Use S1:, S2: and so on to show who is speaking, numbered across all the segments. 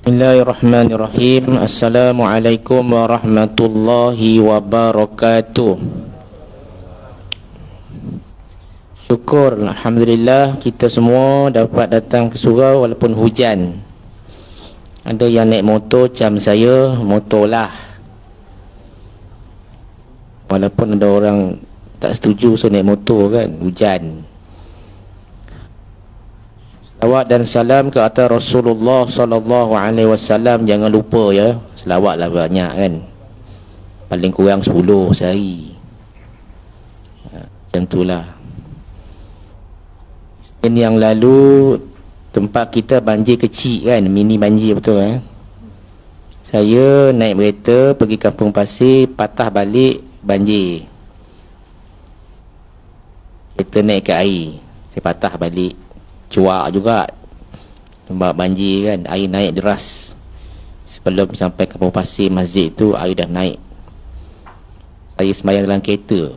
S1: Bismillahirrahmanirrahim. Assalamualaikum warahmatullahi wabarakatuh. Syukur, alhamdulillah kita semua dapat datang ke surau walaupun hujan. Ada yang naik motor macam saya, motor lah. Walaupun ada orang tak setuju saya naik motor kan, hujan. Selawat dan salam ke atas Rasulullah sallallahu alaihi wasallam, jangan lupa ya. Selawatlah banyak kan. Paling kurang 10 sehari. Macam itulah. Senin yang lalu tempat kita banjir kecil kan, mini banjir betul eh. Saya naik kereta pergi Kampung Pasir, patah balik banjir. Kita naik ke air, saya patah balik. Cuak juga tempat banjir kan, air naik deras. Sebelum sampai Kampung Pasir masjid tu, air dah naik. Saya sembahyang dalam kereta.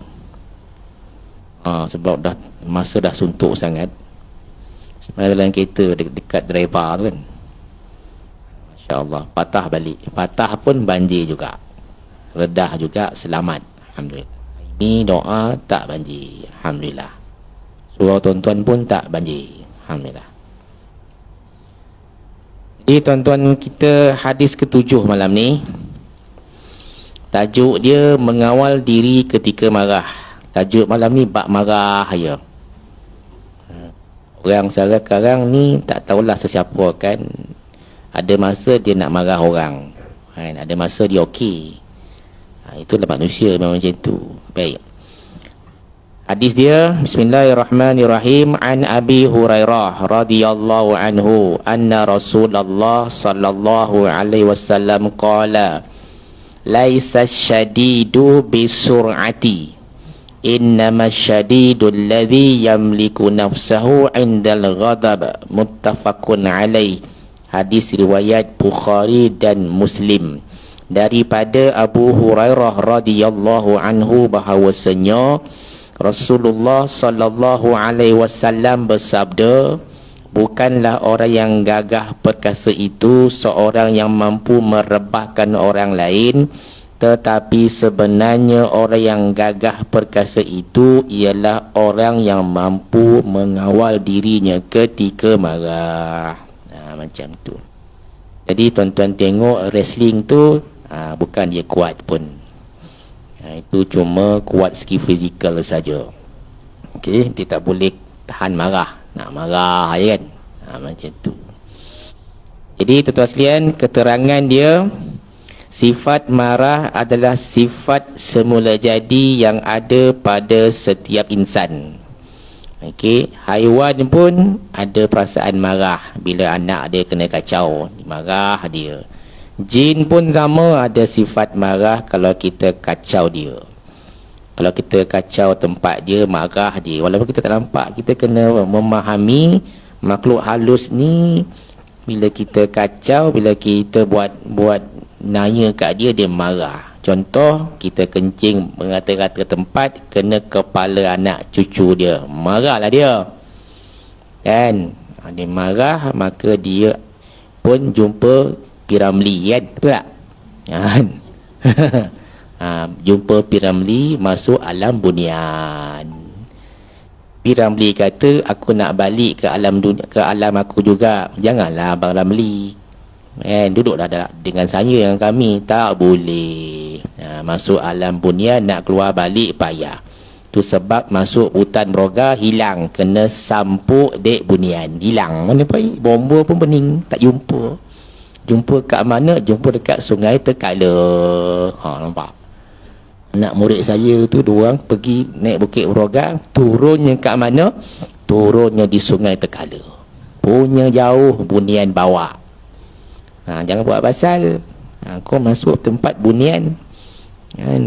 S1: Sebab dah masa dah suntuk sangat. Sembahyang dalam kereta dekat driver tu kan. Masya Allah, patah balik. Patah pun banjir juga, redah juga, selamat, alhamdulillah. Ini doa tak banjir, alhamdulillah. Surau tuan-tuan pun tak banjir, alhamdulillah. Jadi tuan-tuan, kita hadis ke-7 malam ni. Tajuk dia mengawal diri ketika marah. Tajuk malam ni bab marah ya. Orang sekarang ni tak tahulah sesiapa kan. Ada masa dia nak marah orang kan? Ada masa dia okey. Itulah manusia memang macam tu. Baik. Hadis dia, bismillahirrahmanirrahim, an Abi Hurairah radhiyallahu anhu anna Rasulullah sallallahu alaihi wasallam qala laisa syadidu bisur'ati innama syadidul ladzi yamliku nafsahu indal ghadab, muttafaqun alaih. Hadis riwayat Bukhari dan Muslim. Daripada Abu Hurairah radhiyallahu anhu bahawasanya Rasulullah sallallahu alaihi wasallam bersabda, bukanlah orang yang gagah perkasa itu seorang yang mampu merebahkan orang lain, tetapi sebenarnya orang yang gagah perkasa itu ialah orang yang mampu mengawal dirinya ketika marah. Macam tu. Jadi tuan-tuan tengok wrestling tu bukan dia kuat pun. Itu cuma kuat segi fizikal saja. Okey, dia tak boleh tahan marah. Nak marah ya kan. Macam tu. Jadi tuan-tuan sekalian, keterangan dia, sifat marah adalah sifat semula jadi yang ada pada setiap insan. Okey, haiwan pun ada perasaan marah bila anak dia kena kacau, marah dia. Jin pun sama, ada sifat marah kalau kita kacau dia. Kalau kita kacau tempat dia, marah dia. Walaupun kita tak nampak, kita kena memahami makhluk halus ni, bila kita kacau, bila kita buat naya kat dia, dia marah. Contoh, kita kencing merata-rata tempat, kena kepala anak cucu dia, marahlah dia kan. Dia marah, maka dia pun jumpa Piramli kan, betul tak? Kan? Jumpa Piramli, masuk alam bunian. Piramli kata, aku nak balik ke alam dunia, ke alam aku juga. Janganlah Abang Ramli duduklah dengan saya dengan kami. Tak boleh. Masuk alam bunian, nak keluar balik payah. Tu sebab masuk hutan Broga, hilang, kena sampuk dek bunian, hilang. Mana pergi? Bomba pun bening, tak jumpa. Jumpa kat mana? Jumpa dekat Sungai Tekala. Nampak? Anak murid saya tu dua orang pergi naik Bukit Broga, turunnya kat mana? Turunnya di Sungai Tekala. Punya jauh, bunian bawa. Jangan buat pasal kau masuk tempat bunian.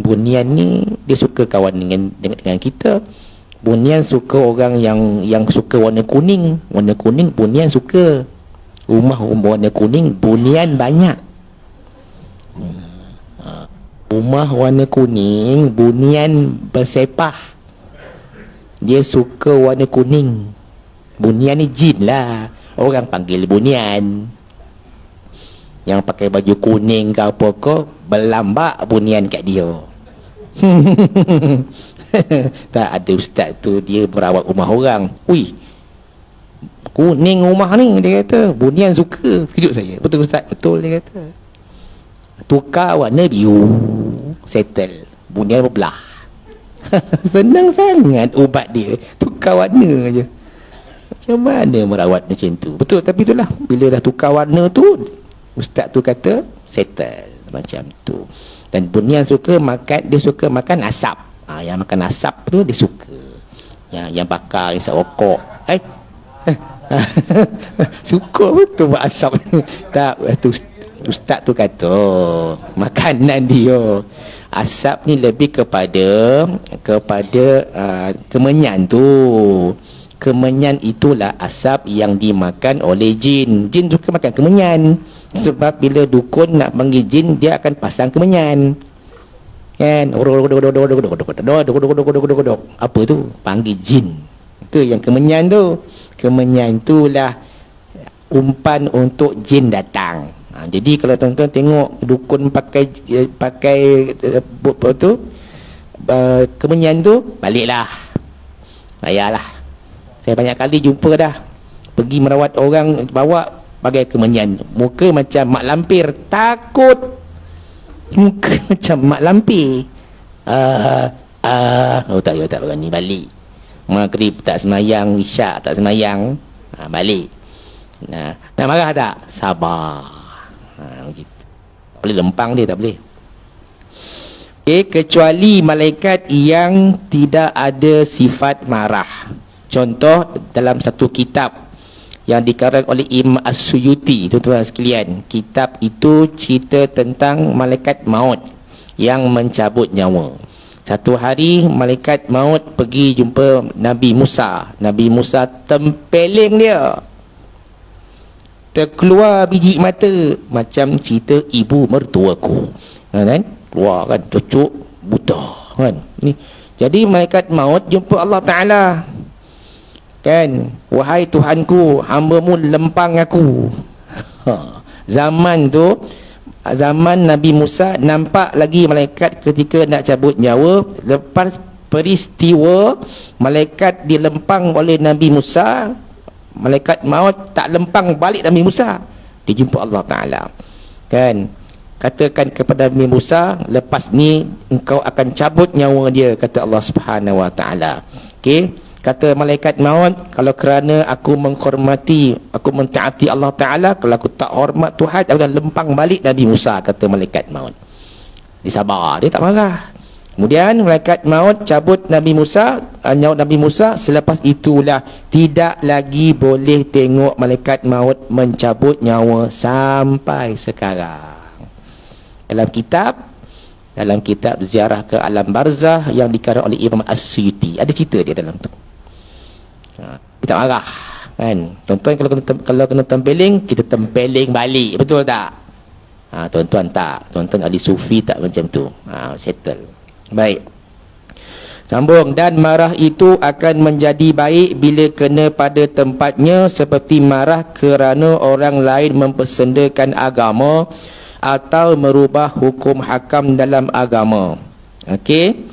S1: Bunian ni dia suka kawan dengan kita. Bunian suka orang yang suka warna kuning. Warna kuning bunian suka. Rumah warna kuning bunian banyak. Rumah warna kuning, bunian bersepah. Dia suka warna kuning. Bunian ni jin lah. Orang panggil bunian. Yang pakai baju kuning ke apa ke, berlambak bunian kat dia. Tak ada ustaz tu, dia merawat rumah orang. Ui, kuning rumah ni, dia kata. Bunian suka. Kejut saya. Betul ustaz? Betul, dia kata. Tukar warna biru. Settle. Bunian berbelah. Senang sangat ubat dia. Tukar warna je. Macam mana merawat macam tu? Betul, tapi itulah. Bila dah tukar warna tu, ustaz tu kata, settle. Macam tu. Dan bunian suka makan, dia suka makan asap. Yang makan asap tu dia suka. Yang bakar, yang rokok. Suka betul buat asap. Tak, tu ustaz tu kata, makanan dia. Asap ni lebih kepada kemenyan tu. Kemenyan itulah asap yang dimakan oleh jin. Jin suka makan kemenyan. Sebab bila dukun nak panggil jin, dia akan pasang kemenyan. Kan? Apa tu? Panggil jin. Itu yang kemenyan tu. Kemenyan itulah umpan untuk jin datang. Jadi kalau tuan-tuan tengok dukun pakai apa tu, kemenyan tu, baliklah. Payahlah. Saya banyak kali jumpa dah. Pergi merawat orang, bawa pakai kemenyan. Muka macam mak lampir. Takut. Muka macam mak lampir. Tak berani balik. Maghrib tak semayang, isyak tak semayang, balik. Nak marah tak? Sabar. Gitu. Boleh lempang dia, tak boleh. Kecuali malaikat yang tidak ada sifat marah. Contoh dalam satu kitab yang dikarang oleh Imam As-Suyuti, tuan-tuan sekalian. Kitab itu cerita tentang malaikat maut yang mencabut nyawa. Satu hari malaikat maut pergi jumpa Nabi Musa. Nabi Musa tempeling dia. Terkeluar biji mata. Macam cerita ibu mertuaku. Kan? Keluar kan, cucuk buta. Kan? Ni. Jadi malaikat maut jumpa Allah Ta'ala. Kan? Wahai Tuhanku, hamba-Mu lempang aku. Zaman tu, zaman Nabi Musa, nampak lagi malaikat ketika nak cabut nyawa. Lepas peristiwa malaikat dilempang oleh Nabi Musa, malaikat maut tak lempang balik Nabi Musa. Dia jumpa Allah Ta'ala. Kan? Katakan kepada Nabi Musa, lepas ni engkau akan cabut nyawa dia, kata Allah Subhanahu Wa Ta'ala. Okey. Kata malaikat maut, kalau kerana aku menghormati, aku mentaati Allah Ta'ala, kalau aku tak hormat Tuhan, aku dah lempang balik Nabi Musa, kata malaikat maut. Dia sabar, dia tak marah. Kemudian malaikat maut cabut Nabi Musa, nyawa Nabi Musa. Selepas itulah tidak lagi boleh tengok malaikat maut mencabut nyawa sampai sekarang. Dalam kitab Ziarah ke Alam Barzah yang dikarang oleh Imam As-Suyuti, ada cerita dia dalam tu. Dia tak marah, kan? Tuan-tuan kalau kena tempeling, kita tempeling balik, betul tak? Tuan-tuan tak. Tuan-tuan ahli sufi tak macam tu. Settle. Baik. Sambung. Dan marah itu akan menjadi baik bila kena pada tempatnya, seperti marah kerana orang lain mempersendakan agama atau merubah hukum hakam dalam agama. Okey.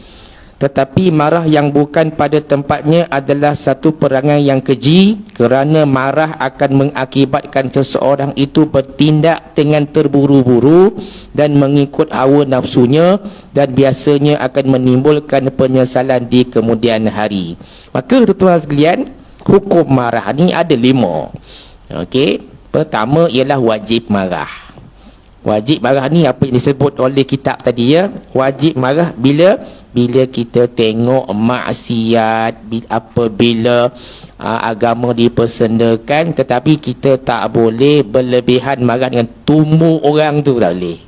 S1: Tetapi marah yang bukan pada tempatnya adalah satu perangai yang keji, kerana marah akan mengakibatkan seseorang itu bertindak dengan terburu-buru dan mengikut hawa nafsunya, dan biasanya akan menimbulkan penyesalan di kemudian hari. Maka tuan-tuan sekalian, hukum marah ni ada 5. Okey. Pertama ialah wajib marah. Wajib marah ni apa yang disebut oleh kitab tadi, ya. Wajib marah bila kita tengok maksiat, apabila agama dipersendakan, tetapi kita tak boleh berlebihan marah dengan tumbuk orang tu, tak boleh.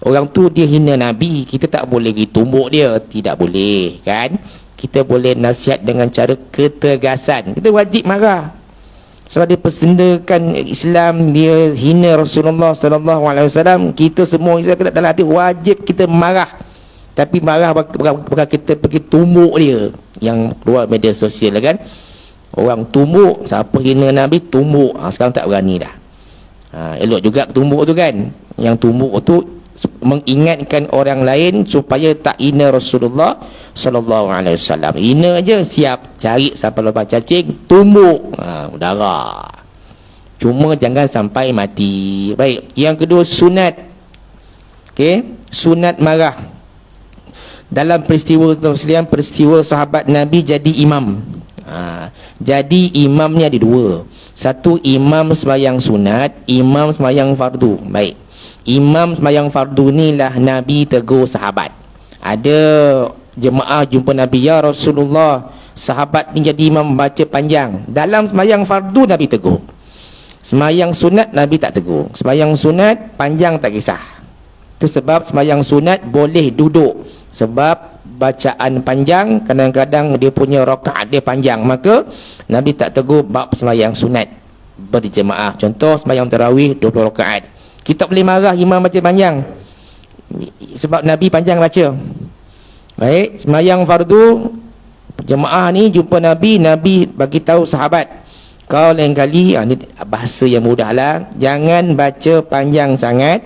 S1: Orang tu dia hina Nabi, kita tak boleh pergi tumbuk dia, tidak boleh, kan? Kita boleh nasihat dengan cara ketegasan. Kita wajib marah. sebab dia persendakan Islam, dia hina Rasulullah sallallahu alaihi wasallam. Kita semua Islam dalam hati wajib kita marah, tapi marah bukan kita pergi tumbuk dia. Yang keluar media sosial kan, orang tumbuk, siapa hina Nabi tumbuk. Sekarang tak berani dah. Elok juga tumbuk tu kan. Yang tumbuk tu mengingatkan orang lain supaya tak hina Rasulullah sallallahu alaihi wasallam. Hina aja siap cari sampai lepas cacing, tumbuk. Darah. Cuma jangan sampai mati. Baik, yang kedua sunat. Okey, sunat marah. Dalam peristiwa sekalian, peristiwa sahabat Nabi jadi imam. Jadi imamnya ada dua. Satu imam sembahyang sunat, imam sembahyang fardu. Baik. Imam sembahyang fardu ni lah Nabi tegur sahabat. Ada jemaah jumpa Nabi, ya Rasulullah, sahabat ni jadi imam baca panjang. Dalam sembahyang fardu Nabi tegur. Sembahyang sunat Nabi tak tegur. Sembahyang sunat panjang tak kisah. Itu sebab sembahyang sunat boleh duduk. Sebab bacaan panjang, kadang-kadang dia punya rakaat dia panjang, maka Nabi tak tegur bab sembahyang sunat berjemaah. Contoh sembahyang tarawih 20 rakaat. Kita boleh marah imam baca panjang sebab Nabi panjang baca. Baik, sembahyang fardu jemaah ni jumpa Nabi, Nabi bagi tahu sahabat, kau lain kali, ni bahasa yang mudahlah, jangan baca panjang sangat,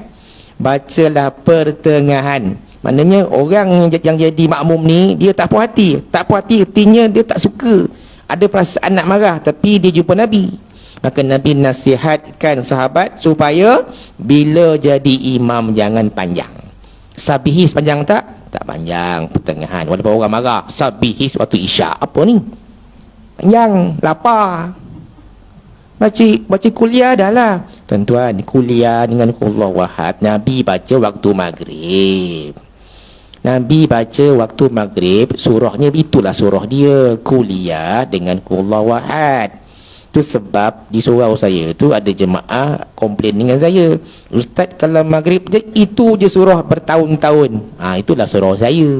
S1: bacalah pertengahan. Maknanya orang yang jadi makmum ni, dia tak puas hati. Tak puas hati artinya dia tak suka, ada perasaan nak marah, tapi dia jumpa Nabi. Maka Nabi nasihatkan sahabat supaya bila jadi imam jangan panjang. Sabihis panjang tak? Tak panjang, pertengahan. Walaupun orang marah, sabihis waktu isyak. Apa ni? Panjang, lapar. Baca kuliah dah lah. Tuan-tuan, kuliah dengan Qul Wahad, Nabi baca waktu maghrib. Nabi baca waktu maghrib, surahnya itulah surah dia. Kuliah dengan Qul Wahad. Itu sebab di surau saya tu ada jemaah komplain dengan saya, Ustaz kalau maghrib je itu je surah bertahun-tahun. Itulah surau saya.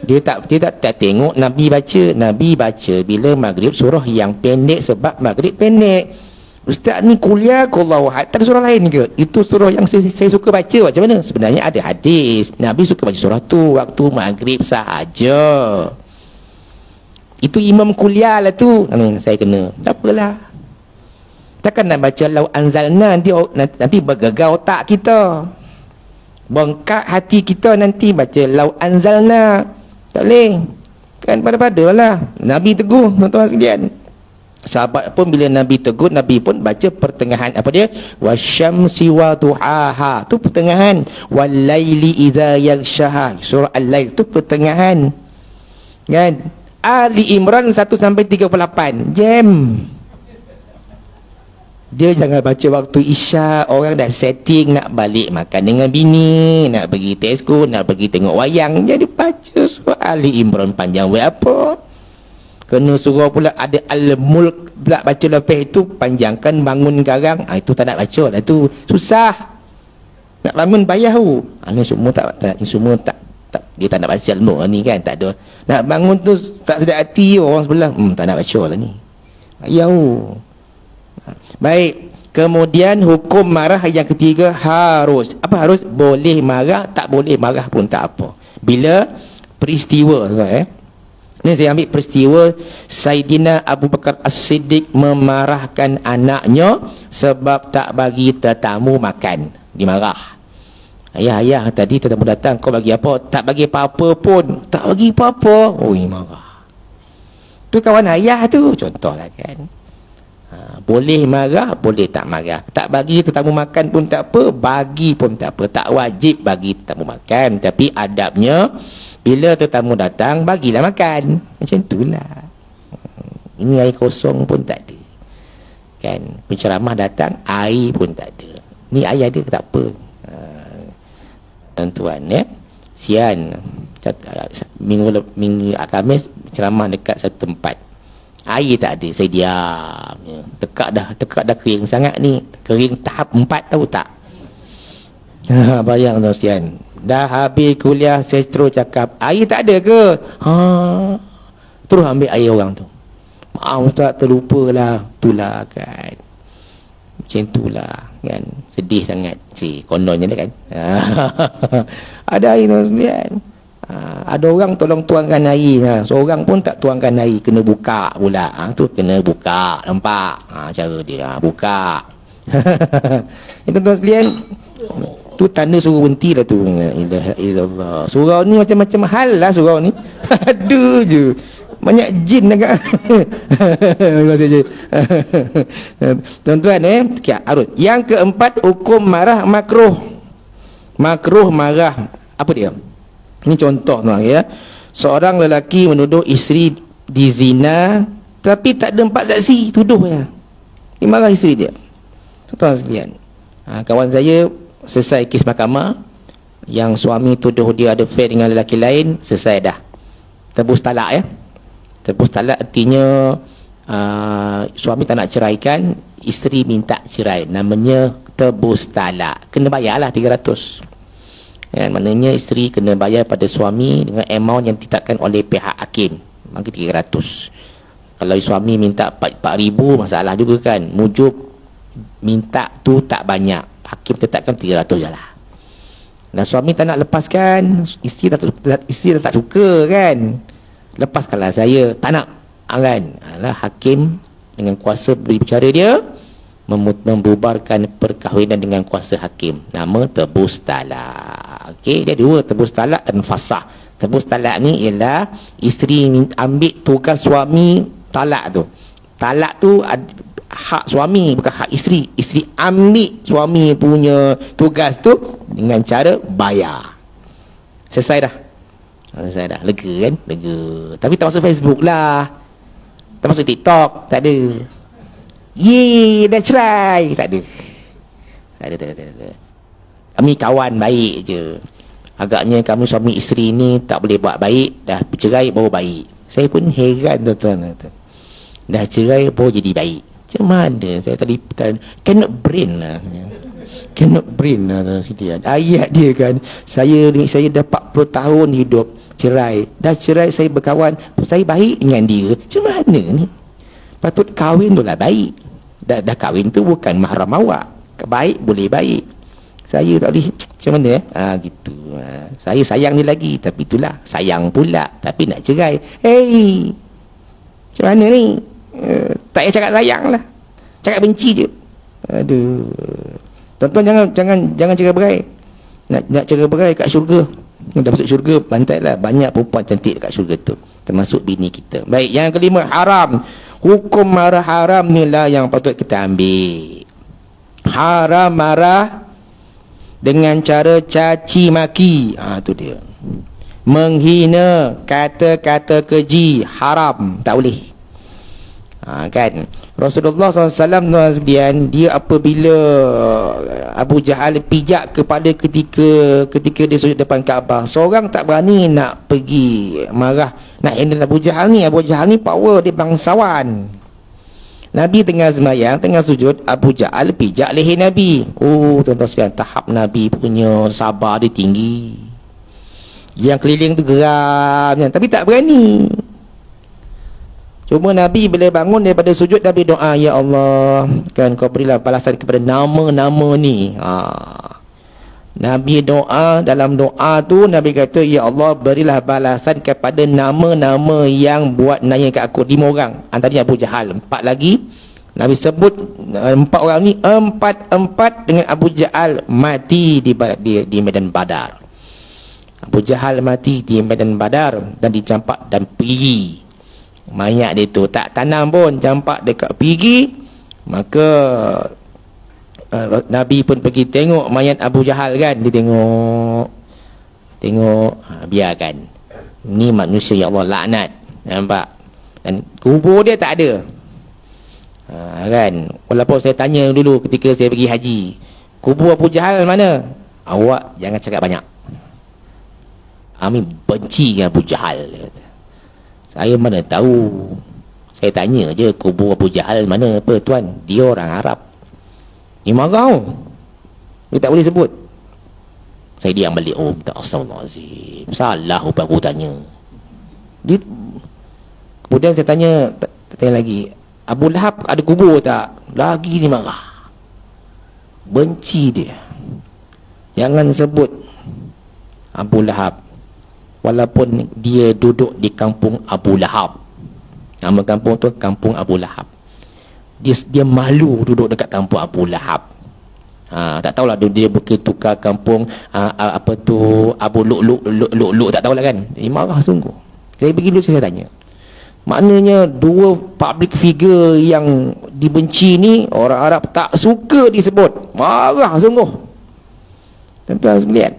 S1: Dia tak tengok Nabi baca. Nabi baca bila maghrib surah yang pendek sebab maghrib pendek. Ustaz ni kuliah Qul Wahad, tak ada surah lain ke? Itu surah yang saya suka baca. Macam mana? Sebenarnya ada hadis Nabi suka baca surah tu waktu maghrib sahaja. Itu imam kuliah lah tu. Saya kena. Tak apalah. Takkan nak baca lau anzalna, nanti bergegar otak kita, bengkak hati kita nanti baca lau anzalna. Tak boleh. Kan pada-padalah. Nabi tegur, tuan-tuan sekalian. Sahabat pun bila Nabi tegur, Nabi pun baca pertengahan. Apa dia? Wasyamsi wa duhaha. Tu pertengahan. Walaili idza yaghshaha. Surah Al-Lail tu pertengahan. Kan? Ali Imran 1-38. Jam. Dia jangan baca waktu isyak, orang dah setting nak balik makan dengan bini, nak pergi Tesco, nak pergi tengok wayang, jadi baca surah Ali Imran panjang buat apa? Kena surah pula ada Al-Mulk pula baca lepas itu, panjangkan bangun garang. Itu tak nak baca lah, tu susah. Nak bangun payah tu. Ini semua tak dia tak nak baca ilmu ni kan, tak ada. Nak bangun tu tak sedap hati orang sebelah, tak nak baca lah ni. Payah tu. Baik, kemudian hukum marah yang ketiga harus. Apa harus? Boleh marah, tak boleh marah pun tak apa. Bila peristiwa, ni saya ambil peristiwa Saidina Abu Bakar As-Siddiq memarahkan anaknya sebab tak bagi tetamu makan. Dimarah. Ayah, tadi tetamu datang, kau bagi apa? Tak bagi apa-apa pun. Tak bagi apa-apa. Marah. Tu kawan ayah tu, contohlah kan. Boleh marah, boleh tak marah. Tak bagi tetamu makan pun tak apa, bagi pun tak apa. Tak wajib bagi tetamu makan, tapi adabnya bila tetamu datang, bagilah makan. Macam itulah. Ini air kosong pun tak ada. Kan, penceramah datang, air pun tak ada. Ni air ada tak apa. Tuan-tuan ya, sian minggu Khamis ceramah dekat satu tempat, air tak ada, saya diam ya. Tekak dah kering sangat ni, kering tahap 4 tahu tak? Bayang tuan sian, dah habis kuliah saya terus cakap air tak ada ke? Terus ambil air orang tu, Maaf Ustaz, terlupa lah. Itulah kan. Macam itulah kan. Sedih sangat si kononnya ni kan. Ada air kan. Ada orang tolong tuangkan air. Seorang pun tak tuangkan air. Kena buka pula. Tu kena buka. Nampak? Cara dia. Buka. Tuan-tuan sekalian, tu tanda suruh berhenti lah tu. Ilaha illallah. Surau ni macam-macam hal lah surau ni. Aduh je. Banyak jin agak. Tuan-tuan Arun. Yang keempat, hukum marah makruh. Makruh marah. Apa dia? Ini contoh tuan ya. Seorang lelaki menuduh isteri dizina tapi tak ada 4 saksi, tuduh ya. Dia marah isteri dia. Tuan-tuan sekalian. Kawan saya selesai kes mahkamah, yang suami tuduh dia ada affair dengan lelaki lain, selesai dah. Tebus talak ya. Tebus talak artinya suami tak nak ceraikan, isteri minta cerai. Namanya tebus talak. Kena bayarlah 300. Ya, maknanya isteri kena bayar pada suami dengan amount yang ditetapkan oleh pihak hakim. Maka 300. Kalau suami minta 4,000, masalah juga kan. Mujub minta tu tak banyak. Hakim tetapkan 300 je lah. Dan suami tak nak lepaskan, isteri tak suka kan. Lepaskanlah saya, tak nak kan. Hakim dengan kuasa berbicara dia membubarkan perkahwinan dengan kuasa hakim. Nama tebus talak. Okey, dia dua, tebus talak dan fasah. Tebus talak ni ialah isteri ambil tugas suami talak tu. Talak tu hak suami, bukan hak isteri. Isteri ambil suami punya tugas tu dengan cara bayar. Selesai dah. Selesai dah. Lega kan? Lega. Tapi tak masuk Facebook lah. Tak masuk TikTok. Tak ada. Yeay, dah cerai. Tak ada. Tak ada. Kami kawan baik je. Agaknya kami suami isteri ni tak boleh buat baik. Dah bercerai baru baik. Saya pun heran tuan-tuan. Dah cerai baru jadi baik. Macam mana? Saya tadi cannot brain lah. Cannot brain lah. Ayat dia kan. Saya dah 40 tahun hidup. Cerai. Dah cerai, saya berkawan. Saya baik dengan dia. Macam mana ni? Patut kahwin tu lah baik. Dah kahwin tu bukan mahram awak. Baik boleh baik. Saya tak boleh. Macam mana gitu. Saya sayang dia lagi. Tapi itulah. Sayang pula. Tapi nak cerai. Hey. Macam mana ni? Tak payah cakap sayang lah. Cakap benci je. Aduh. Tuan-tuan jangan cerai berai. Nak cerai berai kat syurga. Dah masuk syurga, pantailah. Banyak perempuan cantik kat syurga tu. Termasuk bini kita. Baik, yang kelima, haram. Hukum marah haram ni lah yang patut kita ambil. Haram marah dengan cara caci maki. Tu dia. Menghina, kata-kata keji, haram. Tak boleh. Kan Rasulullah SAW dia apabila Abu Jahal pijak kepada ketika dia sujud depan Kaabah, seorang tak berani nak pergi marah, nak handle Abu Jahal ni. Abu Jahal ni power, dia bangsawan. Nabi tengah sembahyang, tengah sujud, Abu Jahal pijak leher Nabi. Tuan-tuan sekalian, tahap Nabi punya sabar dia tinggi. Yang keliling tu geram, tapi tak berani. Cuma Nabi bila bangun daripada sujud, Nabi doa, ya Allah, kan kau berilah balasan kepada nama-nama ni. Nabi doa, dalam doa tu Nabi kata, ya Allah, berilah balasan kepada nama-nama yang buat nanya kat aku. 5 orang, antaranya Abu Jahal. 4 lagi Nabi sebut. 4 orang ni, empat dengan Abu Jahal mati di medan Badar. Abu Jahal mati di medan Badar dan dicampak dan pergi. Mayat dia tu tak tanam pun, campak dekat pergi. Maka Nabi pun pergi tengok mayat Abu Jahal kan. Dia tengok biarkan. Ni manusia yang Allah laknat. Nampak? Dan kubur dia tak ada. Kan? Walaupun saya tanya dulu ketika saya pergi haji, kubur Abu Jahal mana? Awak jangan cakap banyak. Amin benci dengan Abu Jahal. Saya mana tahu. Saya tanya je kubur Abu Jahal mana apa tuan. Dia orang Arab. Dia marah. Dia tak boleh sebut. Saya diam balik. Minta astagfirullahaladzim. Salah baru tanya. Kemudian saya tanya, Tanya lagi, Abu Lahab ada kubur tak? Lagi ni marah. Benci dia. Jangan sebut Abu Lahab, walaupun dia duduk di kampung Abu Lahab. Nama kampung tu kampung Abu Lahab. Dia malu duduk dekat kampung Abu Lahab. Tak tahulah dia tukar kampung apa tu Abu Lu'lu' tak tahulah kan. Marah sungguh. Saya pergi dulu saya tanya. Maknanya dua public figure yang dibenci ni orang Arab tak suka disebut. Marah sungguh. Tuan-tuan sekalian.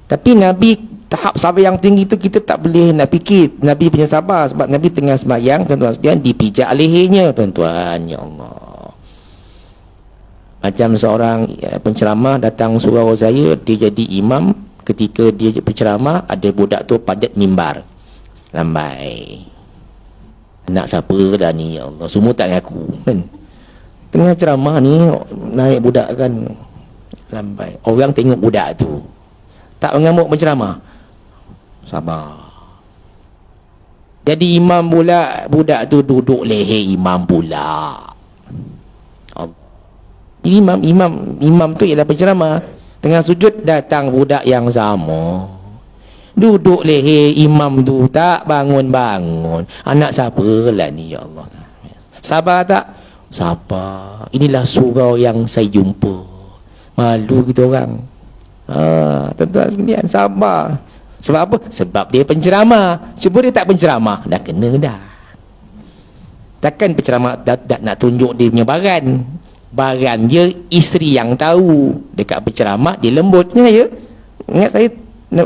S1: Tapi Nabi tahap sabar yang tinggi tu kita tak boleh nak fikir. Nabi punya sabar sebab Nabi tengah sembahyang, tuan-tuan sekalian, dipijak lehernya, tuan-tuan. Ya Allah. Macam seorang penceramah datang surau saya, dia jadi imam. Ketika dia berceramah, ada budak tu panjat mimbar. Lambai. Anak siapa dah ni, ya Allah. Semua tak ngaku kan. Tengah ceramah ni, naik budak kan. Lambai. Orang tengok budak tu, tak mengamuk menceramah. Sabar. Jadi imam pula, budak tu duduk leher imam pula. Allah. Imam tu ialah penceramah. Tengah sujud datang budak yang sama. Duduk leher imam tu, tak bangun-bangun. Anak siapa lah ni, ya Allah. Sabar tak? Sabar. Inilah surau yang saya jumpa. Malu kita orang. Tuan-tuan sekalian, sabar. Sebab apa? Sebab dia penceramah. Cuba dia tak penceramah, dah kena dah. Takkan penceramah dah nak tunjuk dia punya baran. Baran dia isteri yang tahu. Dekat penceramah dia lembutnya ya. Ingat saya,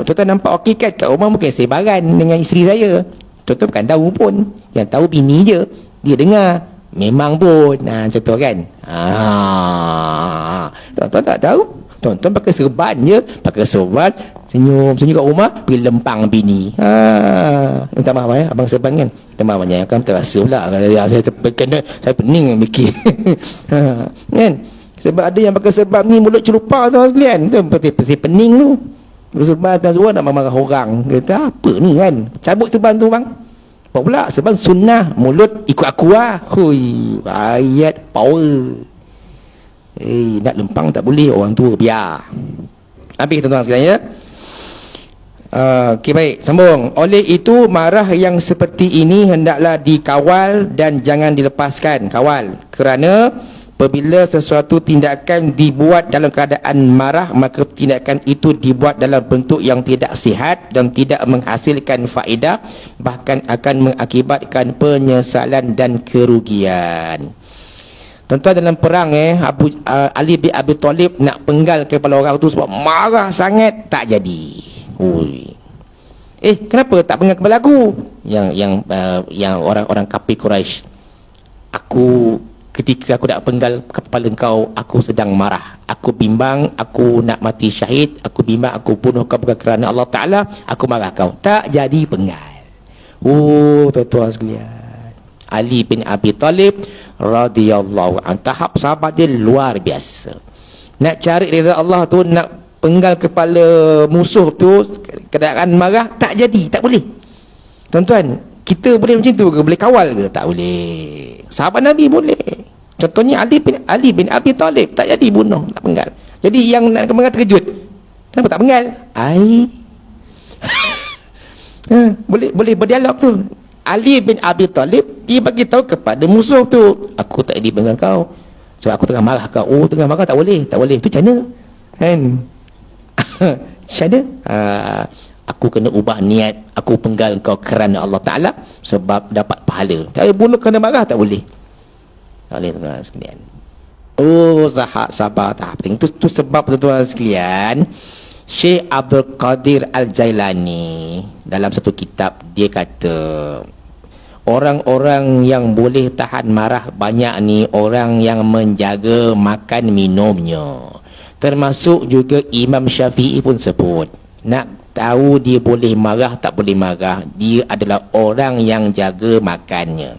S1: tuan-tuan nampak okey kan? Kat rumah mungkin saya baran dengan isteri saya. Tuan-tuan bukan tahu pun. Yang tahu bini je. Dia dengar. Memang pun. Macam tu kan. Tuan-tuan tak tahu. Tuan-tuan pakai serban je. Pakai serban. Senyum-senyum kat rumah. Pergi lempang bini. Minta maaf ya. Abang serban kan. Minta maaf banyak. Kan terasa pula. Saya pening mikir. Kan. Sebab ada yang pakai serban ni mulut celupa tu sekalian. Tu pasti pening tu. Serban atas luar nak marah orang. Kata apa ni kan. Cabut serban tu bang. Apa pula? Serban sunnah. Mulut ikut aku lah. Hui. Ayat power. Nak lempang tak boleh. Orang tua biar. Habis tuan-tuan sekalian ya. Okey baik, sambung. Oleh itu marah yang seperti ini hendaklah dikawal dan jangan dilepaskan. Kawal. Kerana apabila sesuatu tindakan dibuat dalam keadaan marah, maka tindakan itu dibuat dalam bentuk yang tidak sihat dan tidak menghasilkan faedah, bahkan akan mengakibatkan penyesalan dan kerugian. Tuan-tuan, dalam perang Ali bin Abi Talib nak penggal kepala orang tu sebab marah sangat, tak jadi. Ui. Kenapa tak penggal kepala aku? Yang orang-orang kafir Quraisy. Ketika aku nak penggal kepala kau, aku sedang marah. Aku bimbang, aku nak mati syahid. Aku bimbang, aku bunuh kau bukan kerana Allah Ta'ala. Aku marah kau. Tak jadi penggal. Tuan-tuan sekalian. Ali bin Abi Talib radhiyallahu anhu, tahap sahabat dia luar biasa. Nak cari ridha Allah tu, nak penggal kepala musuh tu, keadaan marah, tak jadi, tak boleh. Tuan-tuan, kita boleh macam tu ke? Boleh kawal ke? Tak boleh. Sahabat Nabi boleh. Contohnya Ali bin Abi Talib, tak jadi bunuh, tak penggal. Jadi yang nak penggal terkejut. Kenapa tak penggal? Boleh berdialog tu. Ali bin Abi Talib, dia bagi tahu kepada musuh tu, aku tak jadi penggal kau sebab aku tengah marah kau. Tengah marah tak boleh. Tu macam mana? Kan? Macam mana? Aku kena ubah niat, aku penggal kau kerana Allah Ta'ala sebab dapat pahala. Tak boleh bunuh kerana marah, tak boleh. Tak boleh, tuan-tuan sekalian. Sabar tahap tinggi. Itu sebab, tuan-tuan sekalian, Syekh Abdul Qadir Al-Jailani dalam satu kitab dia kata, orang-orang yang boleh tahan marah banyak ni orang yang menjaga makan minumnya. Termasuk juga Imam Syafi'i pun sebut, nak tahu dia boleh marah tak boleh marah, dia adalah orang yang jaga makannya.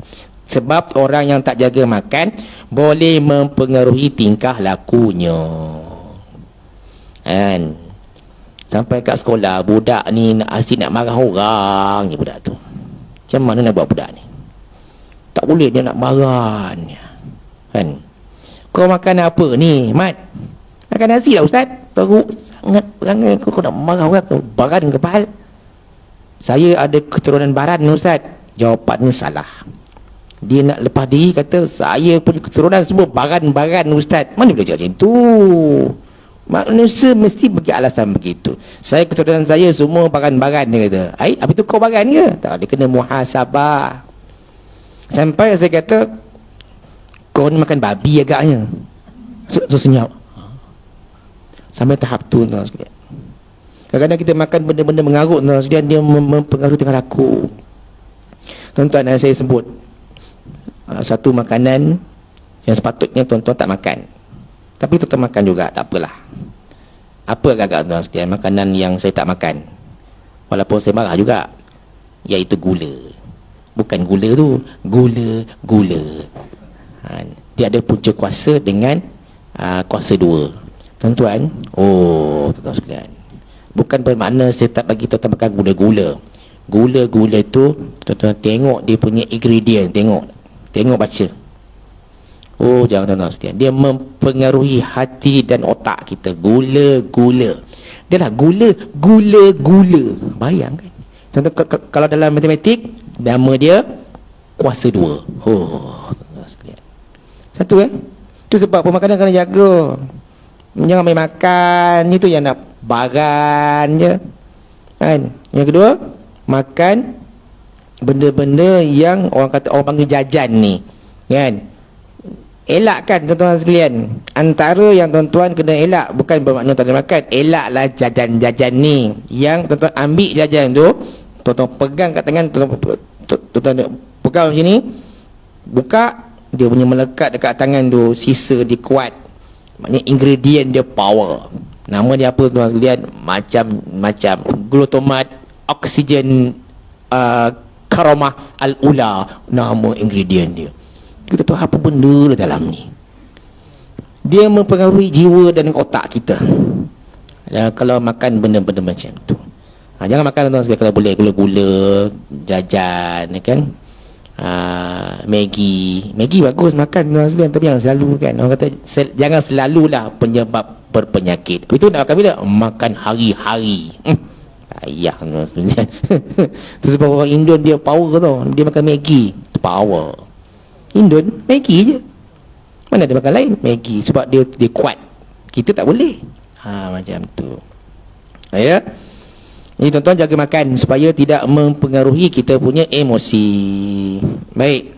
S1: Sebab orang yang tak jaga makan boleh mempengaruhi tingkah lakunya. Kan? Sampai kat sekolah, budak ni asyik nak marah orang je budak tu. Macam mana nak buat budak ni? Tak boleh dia nak baran. Kan? Kau makan apa ni, Mat? Makan nasi lah, Ustaz. Teruk sangat perangai kau nak marah orang, kau baran kepal. Saya ada keturunan baran, Ustaz. Jawapannya salah. Dia nak lepas diri, kata saya punya keturunan semua baran-baran, Ustaz. Mana boleh cakap macam tu? Manusia mesti bagi alasan begitu. Saya keturunan saya semua baran-baran, dia kata. Habis tu kau baran ke? Tak, dia kena muhasabah. Sampai saya kata, kau ni makan babi agaknya. So senyap. Sampai tahap tu, tuan sekalian. Kadang-kadang kita makan benda-benda mengarut, tuan sekalian, dia mempengaruhi tingkah laku. Tuan-tuan, saya sebut satu makanan yang sepatutnya tuan-tuan tak makan, tapi tuan-tuan makan juga, tak apalah. Apa agak-agak, tuan sekalian, makanan yang saya tak makan walaupun saya marah juga, iaitu gula. Bukan gula tu, gula. Dia ada punca kuasa dengan kuasa dua, tuan-tuan. Tuan-tuan sekalian, bukan bermakna saya tak bagi tuan-tuan makan gula-gula. Gula-gula tu tuan-tuan tengok dia punya ingredient, tengok baca. Jangan, tuan-tuan sekalian, dia mempengaruhi hati dan otak kita. Gula. Dia lah gula. Bayangkan, contoh kalau dalam matematik nama dia kuasa dua. Tuan-tuan sekalian, satu tu sebab pemakanan kena jaga. Jangan main makan itu yang nak baran je, kan. Yang kedua, makan benda-benda yang orang kata, orang panggil jajan ni, kan. Elakkan, tuan-tuan sekalian. Antara yang tuan-tuan kena elak, bukan bermakna tuan-tuan makan, elaklah jajan-jajan ni. Yang tuan-tuan ambil jajan tu, tuan-tuan pegang kat tangan, tuan-tuan pegang macam ni, buka, dia punya melekat dekat tangan tu, sisa dia kuat. Maknanya ingredient dia power. Nama dia apa, tuan sekalian? Macam glutamat, oksigen, karomah al-ula, nama ingredient dia. Kita tahu apa benda dalam ni. Dia mempengaruhi jiwa dan otak kita. Kalau makan benda-benda macam tu, jangan makan, tuan sekalian, kalau boleh gula-gula, jajan, kan. Maggi bagus makan, tuan sekalian, tapi jangan selalu, kan. Orang kata jangan selalulah penyebab berpenyakit. Itu nak makan bila? Makan hari-hari. Ayah, tuan sekalian. Tu sebab orang Indon dia power tau. Dia makan Maggi, power. Indon Maggi je. Mana ada makan lain? Maggi, sebab dia kuat. Kita tak boleh. Macam tu. Ya. Jadi tuan-tuan jaga makan supaya tidak mempengaruhi kita punya emosi. Baik.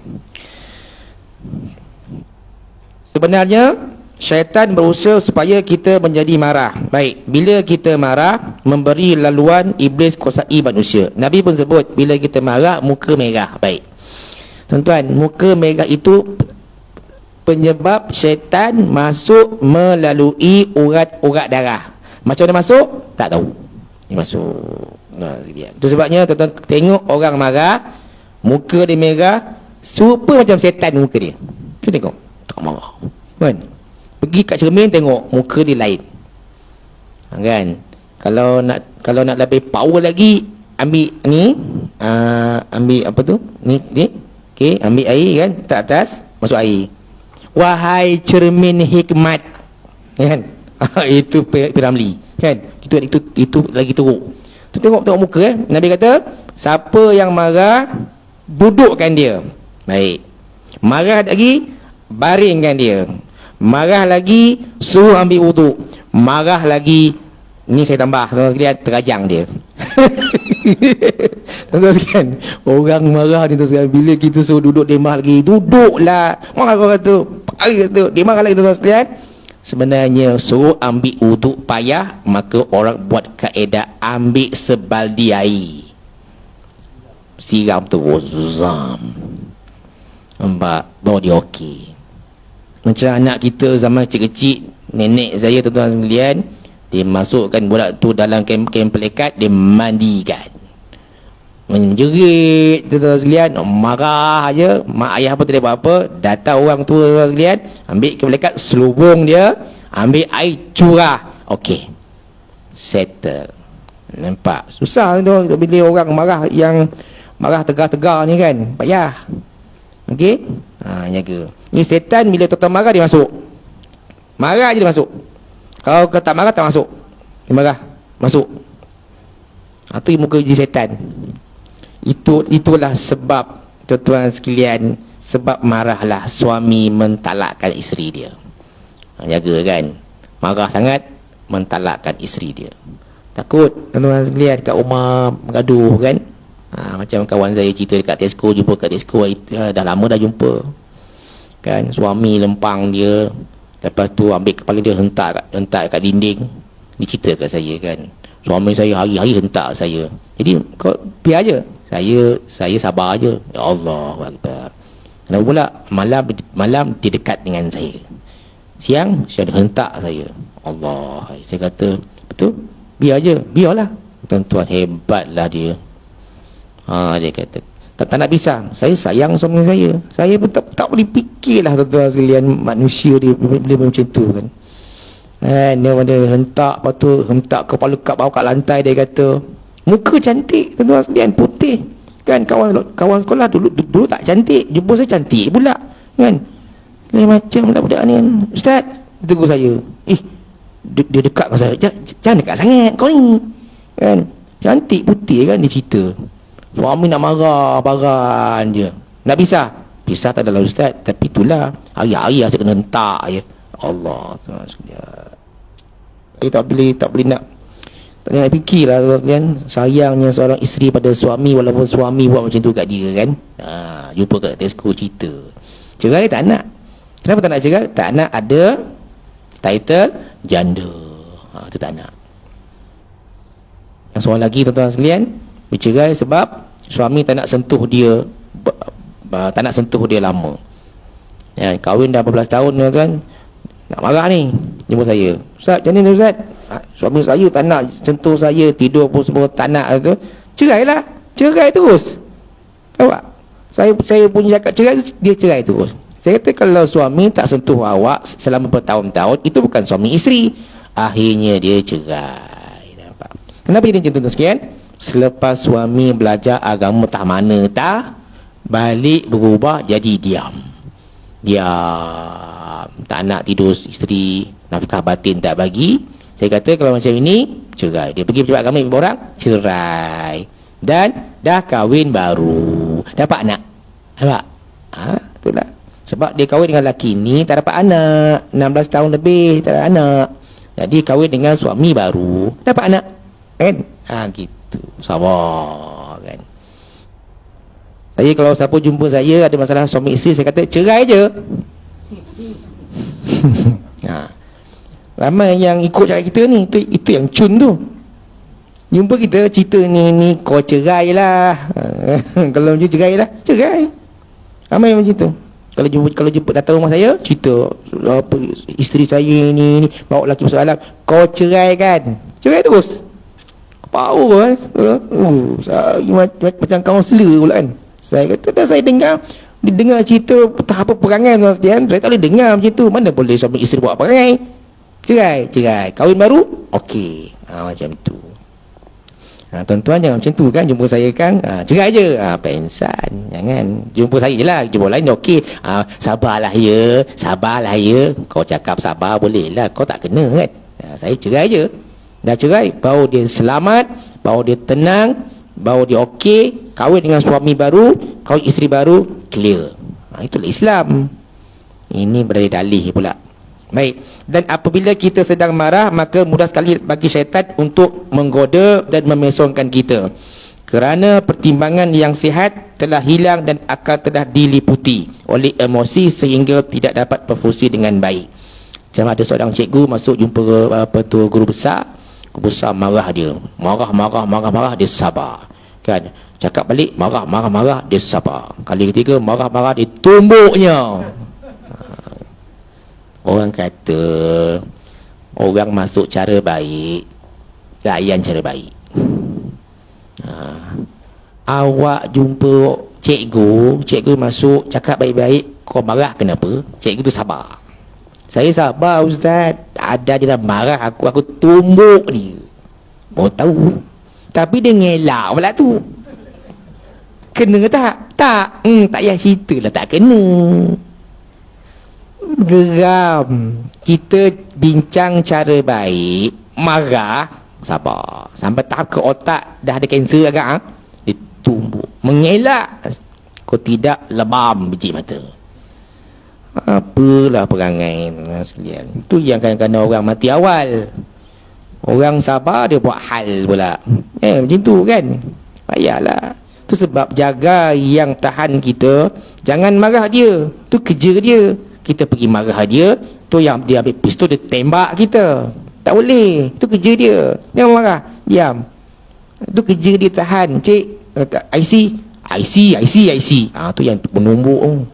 S1: Sebenarnya syaitan berusaha supaya kita menjadi marah. Baik, bila kita marah, memberi laluan iblis kuasai manusia. Nabi pun sebut, bila kita marah, muka merah. Baik, tuan-tuan, muka merah itu penyebab syaitan masuk melalui urat-urat darah. Macam mana masuk? Tak tahu. Dia masuk. Itu sebabnya tuan-tuan tengok orang marah, muka dia merah, serupa macam setan muka dia. Tu tengok, tak marah, kan. Pergi kat cermin tengok muka dia lain, kan. Kalau nak lebih power lagi, ambil ni, ambil apa tu, ni, okey, ambil air, kan, tak atas, masuk air. Wahai cermin hikmat, kan. Itu Piramli, kan. Itu lagi teruk. Tu tengok muka, Nabi kata, siapa yang marah, dudukkan dia. Baik. Marah lagi, baringkan dia. Marah lagi, suruh ambil wuduk. Marah lagi, ni saya tambah, tuan-tuan sekalian, terajang dia. Tuan-tuan sekalian, orang marah ni, tuan sekalian, bila kita suruh duduk, dia marah lagi. Duduklah. Marah orang kata, dia marah lagi, tuan-tuan sekalian. Sebenarnya suruh ambil wuduk payah, maka orang buat kaedah ambil sebaldi air, siram terus, zam, nampak, baru dia okey. Macam anak kita zaman kecil-kecil, nenek saya, tuan-tuan sekalian, dia masukkan budak tu dalam kem pelekat, dia mandikan, menjerit, tuan-tuan sekalian, marah aja. Mak ayah apa tidak buat apa, datang orang tua, tuan-tuan sekalian, ambil ke pelekat, selubung dia, ambil air, curah, okey, settle. Nampak susah tu bila orang marah, yang marah tegar-tegar ni, kan, payah. Okey? Jaga. Ni setan bila tuan-tuan marah dia masuk. Marah je dia masuk. Kalau kau tak marah tak masuk. Dia marah, masuk. Itu muka je setan. Itulah sebab tuan-tuan sekalian, sebab marahlah suami mentalakkan isteri dia. Jaga kan. Marah sangat mentalakkan isteri dia. Takut tuan-tuan sekalian kat rumah bergaduh kan. Macam kawan saya cerita dekat Tesco, jumpa kat Tesco, dah lama dah jumpa kan, suami lempang dia, lepas tu ambil kepala dia hentak kat dinding. Dia cerita kat saya kan, suami saya hari-hari hentak saya. Jadi kau biar je, saya sabar je. Ya Allah Akbar. Kenapa pula malam dia dekat dengan saya, siang dia hentak saya. Allah, saya kata betul, biarlah. Tuan-tuan, hebatlah dia. Dia kata tak nak pisah. Saya sayang suami saya. Saya pun tak boleh fikirlah tuan-tuan sekalian, manusia dia boleh macam tu kan. Dia hentak, lepas tu hentak kepala kat bawah kat lantai. Dia kata muka cantik tuan-tuan sekalian, putih kan. Kawan sekolah dulu tak cantik, jumpa saya cantik pula kan. Lain macam lah budak ni kan. Ustaz, tegur saya, dia dekat dengan saya. Jangan dekat sangat kau ni kan, cantik putih kan. Dia cerita suami nak marah je, nak pisah tak adalah Ustaz, tapi itulah hari-hari saya kena hentak je. Allah, tak boleh nak fikirlah kan, sayangnya seorang isteri pada suami, walaupun suami buat macam tu kat dia kan. Jumpa kat Tesco cerita cerai tak nak. Kenapa tak nak cerai? Tak nak ada title janda. Itu tak nak. Yang seorang lagi tuan-tuan sekalian bercerai sebab suami tak nak sentuh dia, tak nak sentuh dia lama. Ya, kahwin dah berbelas tahun tuan, nak marah ni, jumpa saya. Ustaz, macam ni Ustaz? Suami saya tak nak sentuh saya, tidur pun semua tak nak tu. Cerailah, cerai terus. Awak, saya punya cakap cerai, dia cerai terus. Saya kata kalau suami tak sentuh awak selama bertahun-tahun, itu bukan suami isteri. Akhirnya dia cerai. Nampak? Kenapa jadi macam tu tuan sekian? Selepas suami belajar agama tak mana tak, balik berubah jadi diam, tak nak tidur isteri, nafkah batin tak bagi. Saya kata kalau macam ini, cerai. Dia pergi pejabat agama ibu orang, cerai, dan dah kahwin baru, dapat anak. Nampak? Itulah sebab dia kahwin dengan lelaki ni tak dapat anak, 16 tahun lebih tak ada anak. Jadi kahwin dengan suami baru, dapat anak kan. Gitu, sabar kan. Saya kalau siapa jumpa saya ada masalah suami isteri, saya kata cerai je. Ramai yang ikut cara kita ni, itu yang cun tu. Jumpa kita cerita ni kau cerai lah. Kalau macam cerai lah, cerai. Ramai macam tu. Kalau jumpa datang rumah saya, cerita apa, isteri saya ni bawa lelaki masuk alam, kau cerai kan? Cerai terus. Power saya macam kaunselor pula kan. Saya kata dah, saya dengar cerita apa perangai tuan sekalian, saya tak boleh dengar macam tu. Mana boleh suami isteri buat perangai. Cerai. Kahwin baru, okey. Macam tu. Tuan-tuan jangan macam tu kan, jumpa saya kan, cerai je. Pensan. Jangan jumpa saya je lah, jumpa lain okey. Sabarlah ya. Kau cakap sabar boleh lah, kau tak kena kan. Saya cerai je. Dah cerai, baru dia selamat, baru dia tenang, baru dia okey, kahwin dengan suami baru, kahwin isteri baru, clear. Itulah Islam. Ini berdalih pula. Baik. Dan apabila kita sedang marah, maka mudah sekali bagi syaitan untuk menggoda dan memesongkan kita. Kerana pertimbangan yang sihat telah hilang dan akal telah diliputi oleh emosi sehingga tidak dapat berfungsi dengan baik. Macam ada seorang cikgu masuk jumpa guru besar. Guru besar marah dia. Marah, dia sabar. Kan? Cakap balik, marah, dia sabar. Kali ketiga, marah, dia tumbuknya. Orang kata, orang masuk cara baik, layan cara baik. Awak jumpa cikgu masuk cakap baik-baik, kau marah kenapa? Cikgu tu sabar. Saya sabar Ustaz, ada dia dah marah aku tumbuk dia. Mau tahu. Tapi dia ngelak pula tu. Kena tak? Tak, tak payah cerita lah, tak kena. Geram. Kita bincang cara baik, marah, sabar. Sampai tahap ke otak dah ada kanser agak, dia tumbuk. Mengelak. Kau tidak, lebam biji mata. Apalah perangai sekalian. Itu yang kadang-kadang orang mati awal. Orang sabar dia buat hal pula. Macam tu kan. Payahlah. Tu sebab jaga yang tahan kita. Jangan marah dia. Tu kerja dia. Kita pergi marah dia. Tu yang dia ambil pistol, dia tembak kita. Tak boleh. Tu kerja dia. Jangan marah. Diam. Tu kerja dia tahan. Cik, IC. Tu yang menumbuk tu.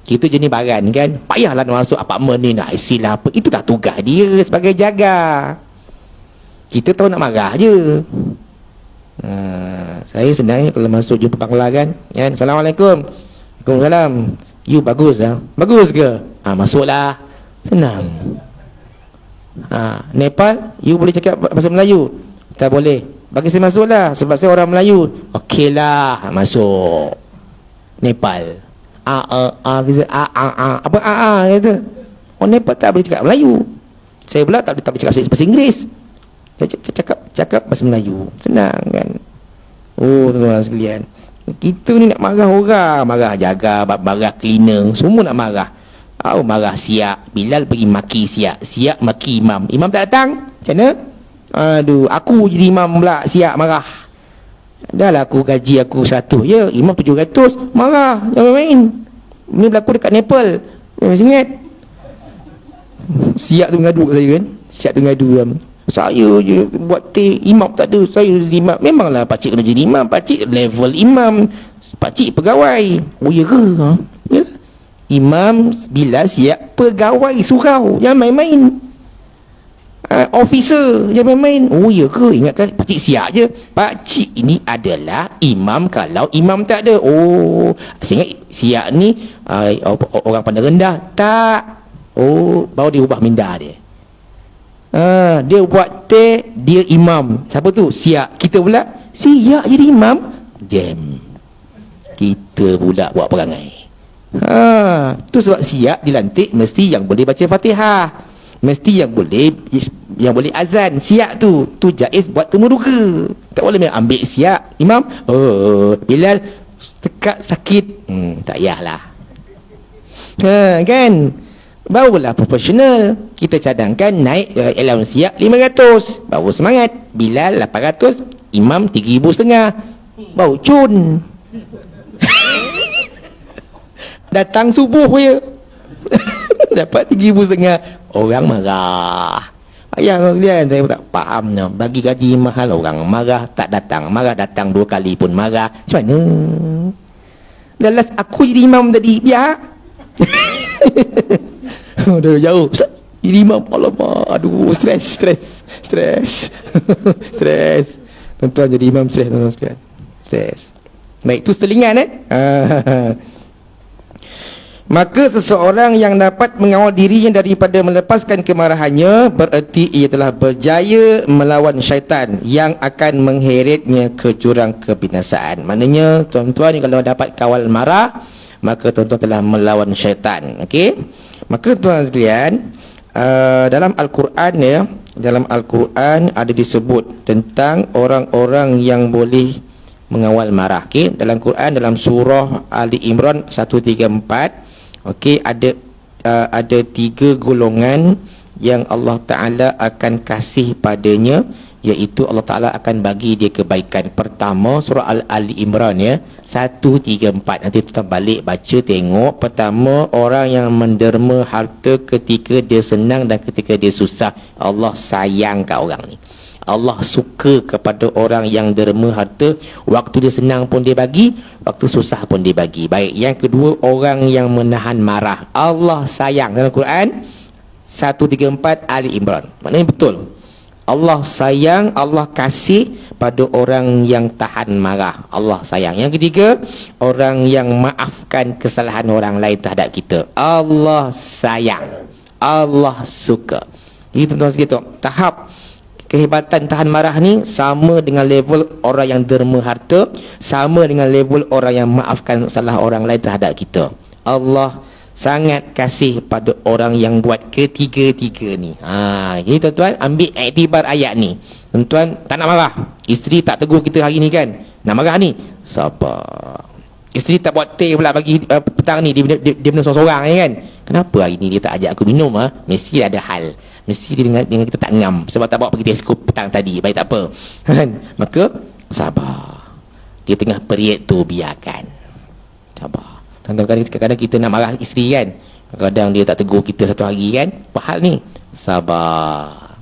S1: Kita jenis baran kan. Payahlah nak masuk apartmen ni nak IC lah apa. Itu dah tugas dia sebagai jaga. Kita tahu nak marah je. Saya senang kalau masuk jumpa Bangla kan. Assalamualaikum. Waalaikumsalam. You bagus lah. Bagus ke? Masuklah. Senang. Nepal, you boleh cakap bahasa Melayu? Tak boleh. Bagi saya masuklah sebab saya orang Melayu. Okeylah, masuk. Nepal. Apa kata? Orang Nepal tak boleh cakap Melayu. Saya pula tak boleh cakap bahasa Inggeris. Saya cakap bahasa Melayu. Senang kan? Tuan-tuan sekalian. Kita ni nak marah orang, marah jaga, marah cleaner, semua nak marah. Marah siap. Bilal pergi maki siap. Siap maki imam. Imam tak datang? Macam mana? Aduh, aku jadi imam pula siap marah. Dah lah aku gaji aku 100 je. Imam 700. Marah. Jangan main. Ini berlaku dekat Nepal. Masih ingat? Siap tu ngadu kat saya kan? Siap tu ngadu kan? Saya je buat teh, imam tak ada. Saya jadi imam. Memanglah pakcik kena jadi imam. Pakcik level imam. Pakcik pegawai. Oh ya ke? Ya. Imam bila siap pegawai surau. Jangan main-main. Officer jangan main-main. Oh ya ke? Ingatkan pakcik siap je. Pakcik ini adalah imam kalau imam tak ada. Oh, saya ingat siap ni orang pandang rendah. Tak. Oh, baru dia ubah minda dia. Dia buat teh, dia imam. Siapa tu? Siap. Kita pula siap jadi imam. Jam. Kita pula buat perangai. Tu sebab siap dilantik mesti yang boleh baca Fatihah. Mesti yang boleh azan. Siap tu jaiz buat temu duka. Tak boleh ambil siap imam. Bilal tekak sakit. Tak payahlah. Kan? Barulah profesional. Kita cadangkan naik allowance siap 500. Baru semangat. Bilal 800. Imam 3,500. Baru cun. Datang subuh je. Dapat 3,500. Orang marah. Ayah kalian, saya tak faham. Bagi gaji mahal orang marah tak datang. Marah datang 2 kali pun marah. Macam mana? Dalas aku jadi imam tadi. Biar. Dah jauh. Jadi imam. Alamak. Aduh. Stres. Stres. Tuan-tuan jadi imam stres. Tuan-tuan sekalian. Stres. Baik. Tu selingan Maka seseorang yang dapat mengawal dirinya daripada melepaskan kemarahannya, bererti ia telah berjaya melawan syaitan yang akan mengheretnya ke jurang kebinasaan. Maknanya tuan-tuan kalau dapat kawal marah, maka tuan-tuan telah melawan syaitan. Okey? Maka tuan-tuan sekalian, dalam Al-Quran dalam Al-Quran ada disebut tentang orang-orang yang boleh mengawal marah. Okey? Dalam Quran, dalam surah Ali Imran 134, okey, ada 3 golongan yang Allah Ta'ala akan kasih padanya, iaitu Allah Ta'ala akan bagi dia kebaikan. Pertama, surah Ali Imran 134. Nanti tuan balik baca tengok. Pertama, orang yang menderma harta ketika dia senang dan ketika dia susah. Allah sayang kat orang ni. Allah suka kepada orang yang derma harta. Waktu dia senang pun dia bagi, waktu susah pun dia bagi. Baik, yang kedua, orang yang menahan marah. Allah sayang. Dalam Quran 134 Ali Imran. Maknanya betul, Allah sayang, Allah kasih pada orang yang tahan marah. Allah sayang. Yang ketiga, orang yang maafkan kesalahan orang lain terhadap kita. Allah sayang, Allah suka. Jadi tuan-tuan sekalian, tahap kehebatan tahan marah ni sama dengan level orang yang derma harta, sama dengan level orang yang maafkan salah orang lain terhadap kita. Allah sangat kasih pada orang yang buat ketiga-tiga ni. Jadi tuan-tuan ambil iktibar ayat ni. Tuan-tuan tak nak marah. Isteri tak tegur kita hari ni kan. Nak marah ni, sabar. Isteri tak buat teh pula bagi petang ni, dia minum seorang-seorang ni kan. Kenapa hari ni dia tak ajak aku minum? Mesti ada hal. Mesti dia dengan kita tak ngam sebab tak bawa pergi Tesco petang tadi. Baik, tak apa kan. Maka sabar. Dia tengah period tu, biarkan. Sabar. Kadang-kadang kita nak marah isteri kan. Kadang-kadang dia tak tegur kita satu hari kan. Apa hal ni? Sabar.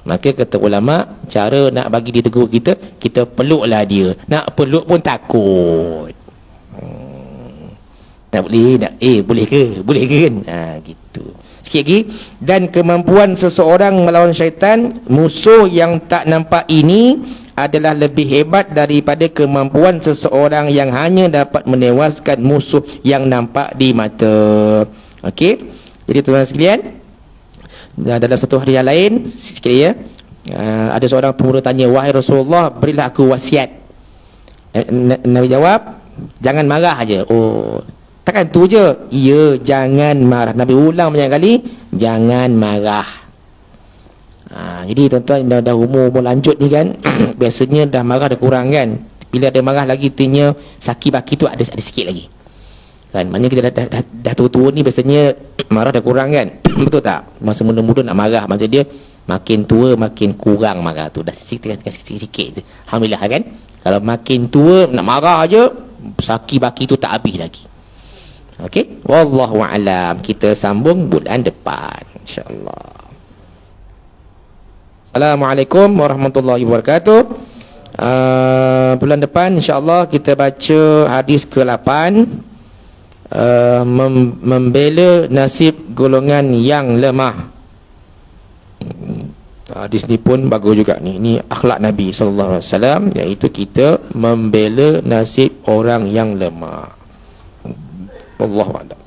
S1: Maka kata ulama, cara nak bagi dia tegur kita, kita peluklah dia. Nak peluk pun takut. Tak boleh, nak boleh ke? Boleh ke kan? Gitu. Sikit lagi. Dan kemampuan seseorang melawan syaitan, musuh yang tak nampak ini adalah lebih hebat daripada kemampuan seseorang yang hanya dapat menewaskan musuh yang nampak di mata. Okey. Jadi tuan-tuan sekalian, dalam satu hari yang lain, sikit ya, ada seorang pemuda tanya, wahai Rasulullah, berilah aku wasiat. Nabi jawab, jangan marah aja. Oh, takkan tu je? Ya, jangan marah. Nabi ulang banyak kali, jangan marah. Jadi tuan-tuan dah umur lanjut ni kan, biasanya dah marah dah kurang kan. Bila ada marah lagi, tanya saki baki tu ada sikit lagi kan. Maknanya kita dah tua-tua ni biasanya marah dah kurang kan. Betul tak? Masa muda-muda nak marah, maksud dia makin tua makin kurang marah tu. Dah sikit-sikit. Alhamdulillah kan. Kalau makin tua nak marah aje, saki baki tu tak habis lagi. Okey, wallahu a'lam. Kita sambung bulan depan insya-Allah. Assalamualaikum warahmatullahi wabarakatuh. Bulan depan insya-Allah kita baca hadis ke-8, membela nasib golongan yang lemah. Hadis ni pun bagus juga ni. Ini akhlak Nabi sallallahu alaihi wasallam, iaitu kita membela nasib orang yang lemah. Wallahu a'lam.